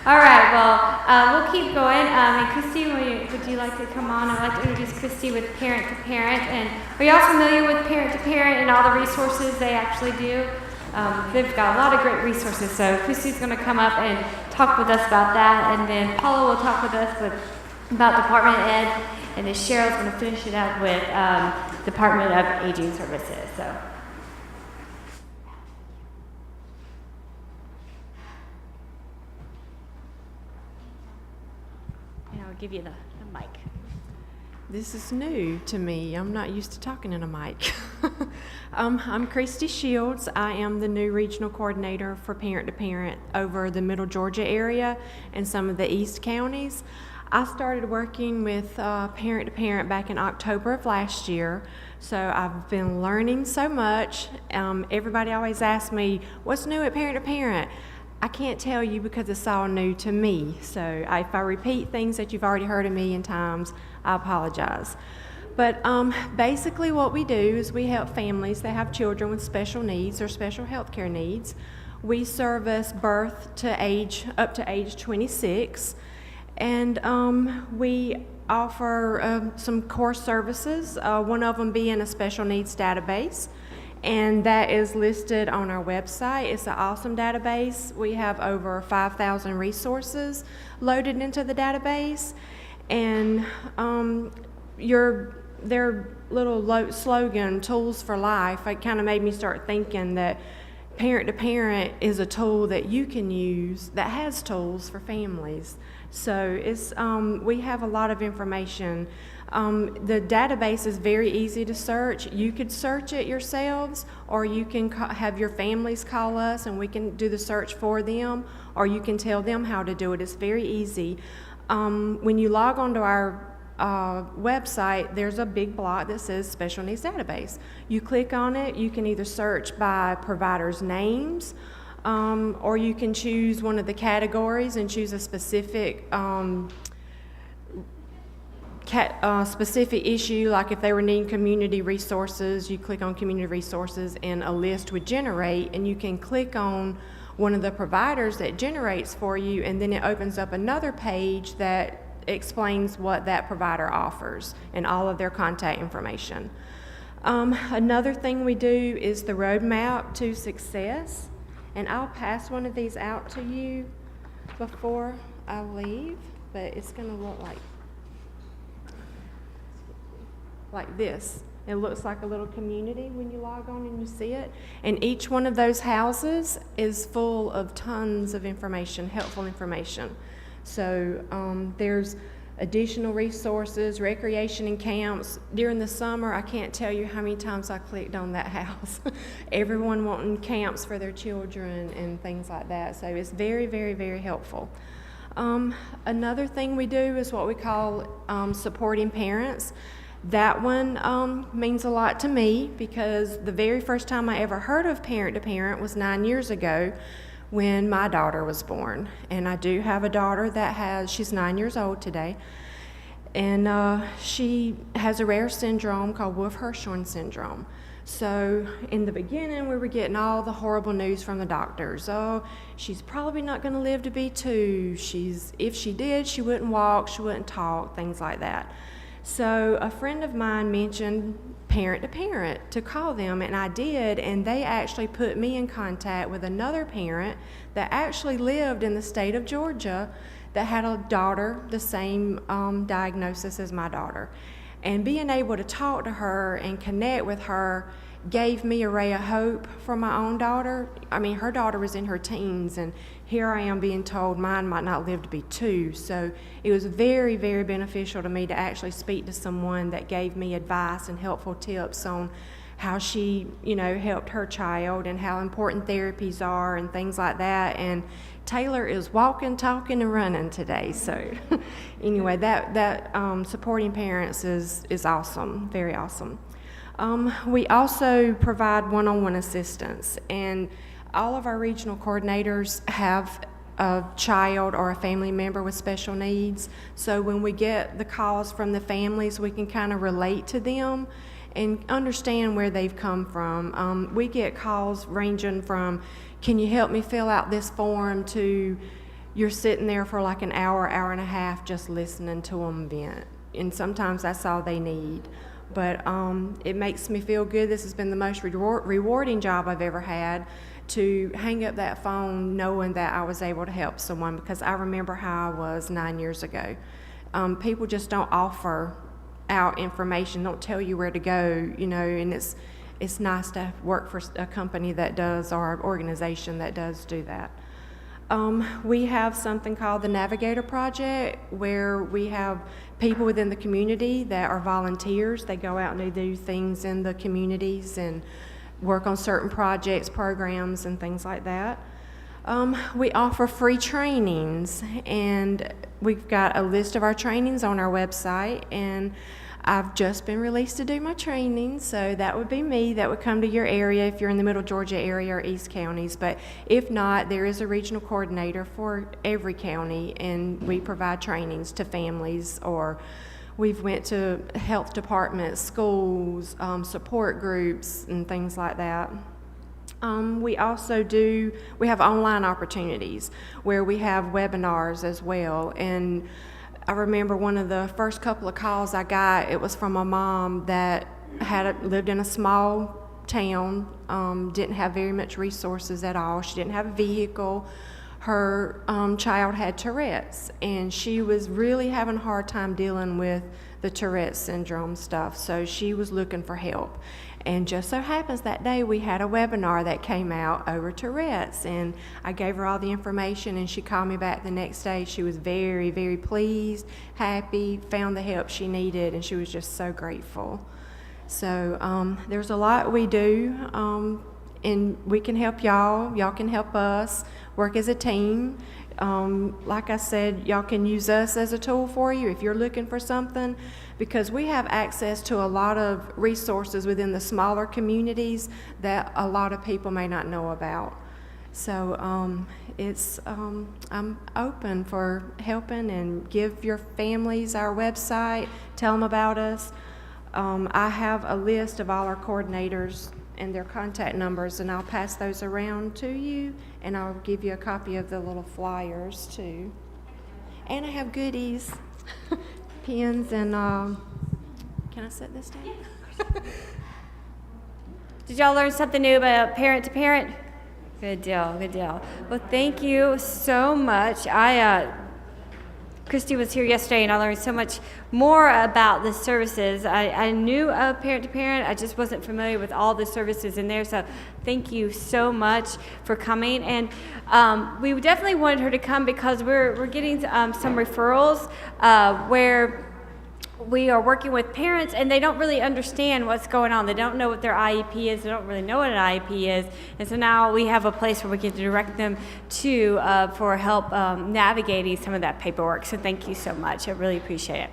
All right, well, we'll keep going. And Christy, would you like to come on? I'd like to introduce Christy with Parent to Parent. And are you all familiar with Parent to Parent and all the resources they actually do? They've got a lot of great resources. So Christy's going to come up and talk with us about that. And then Paula will talk with us about Department Ed. And then Cheryl's going to finish it up with Department of Aging Services. So. I'll give you the mic. This is new to me. I'm not used to talking in a mic. I'm Christy Shields. I am the new regional coordinator for Parent to Parent over the Middle Georgia area and some of the East counties. I started working with Parent to Parent back in October of last year, so I've been learning so much. Everybody always asks me, what's new at Parent to Parent? I can't tell you because it's all new to me, so if I repeat things that you've already heard a million times, I apologize. But basically what we do is we help families that have children with special needs or special health care needs. We service birth to up to age 26, and we offer some core services, one of them being a special needs database. And that is listed on our website. It's an awesome database. We have over 5,000 resources loaded into the database. And their little slogan, Tools for Life, it kind of made me start thinking that Parent to Parent is a tool that you can use that has tools for families. So we have a lot of information. The database is very easy to search. You could search it yourselves, or you can have your families call us and we can do the search for them, or you can tell them how to do it. It's very easy. When you log onto our website, there's a big block that says Special Needs Database. You click on it, you can either search by providers' names, or you can choose one of the categories and choose a specific specific issue, like if they were needing community resources, you click on community resources and a list would generate, and you can click on one of the providers that generates for you, and then it opens up another page that explains what that provider offers and all of their contact information. Another thing we do is the roadmap to success, and I'll pass one of these out to you before I leave, but it's going to look like this. It looks like a little community when you log on and you see it. And each one of those houses is full of tons of information, helpful information. So there's additional resources, recreation and camps. During the summer, I can't tell you how many times I clicked on that house. Everyone wanting camps for their children and things like that. So it's very, very, very helpful. Another thing we do is what we call supporting parents. That one means a lot to me because the very first time I ever heard of Parent to Parent was 9 years ago when my daughter was born. And I do have a daughter she's 9 years old today, and she has a rare syndrome called Wolff-Hirschhorn syndrome. So in the beginning, we were getting all the horrible news from the doctors. Oh, she's probably not going to live to be 2. If she did, she wouldn't walk, she wouldn't talk, things like that. So a friend of mine mentioned Parent to Parent to call them, and I did, and they actually put me in contact with another parent that actually lived in the state of Georgia that had a daughter the same diagnosis as my daughter. And being able to talk to her and connect with her gave me a ray of hope for my own daughter. I mean, her daughter was in her teens, and here I am being told mine might not live to be 2. So it was very, very beneficial to me to actually speak to someone that gave me advice and helpful tips on how she, helped her child and how important therapies are and things like that. And Taylor is walking, talking, and running today. So anyway, that supporting parents is awesome, very awesome. We also provide one-on-one assistance, and all of our regional coordinators have a child or a family member with special needs. So when we get the calls from the families, we can kind of relate to them and understand where they've come from. We get calls ranging from, can you help me fill out this form, to you're sitting there for like an hour, hour and a half just listening to them vent. And sometimes that's all they need. But it makes me feel good. This has been the most rewarding job I've ever had, to hang up that phone knowing that I was able to help someone, because I remember how I was 9 years ago. People just don't offer out information, don't tell you where to go, you know, and it's nice to work for a company that does, or an organization that does do that. We have something called the Navigator Project, where we have people within the community that are volunteers. They go out and they do things in the communities and work on certain projects, programs, and things like that. We offer free trainings, and we've got a list of our trainings on our website, and I've just been released to do my training, so that would be me that would come to your area if you're in the Middle Georgia area or East counties. But if not, there is a regional coordinator for every county, and we provide trainings to families, or we've went to health departments, schools, support groups, and things like that. We also we have online opportunities where we have webinars as well. And I remember one of the first couple of calls I got, it was from a mom that lived in a small town, didn't have very much resources at all. She didn't have a vehicle. Her child had Tourette's, and she was really having a hard time dealing with the Tourette's syndrome stuff, so she was looking for help. And just so happens that day we had a webinar that came out over Tourette's, and I gave her all the information, and she called me back the next day. She was very, very pleased, happy, found the help she needed, and she was just so grateful. So there's a lot we do, and we can help y'all can help us, work as a team. Like I said, y'all can use us as a tool for you if you're looking for something, because we have access to a lot of resources within the smaller communities that a lot of people may not know about. So I'm open for helping, and give your families our website, tell them about us. I have a list of all our coordinators and their contact numbers, and I'll pass those around to you, and I'll give you a copy of the little flyers too. And I have goodies, pens, and can I set this down? Did y'all learn something new about parent to parent? Good deal, good deal. Well, thank you so much. Christy was here yesterday, and I learned so much more about the services. I knew of Parent to Parent. I just wasn't familiar with all the services in there. So thank you so much for coming. And we definitely wanted her to come because we're getting some referrals where we are working with parents, and they don't really understand what's going on. They don't know what their IEP is. They don't really know what an IEP is. And so now we have a place where we can direct them to for help navigating some of that paperwork. So thank you so much. I really appreciate it.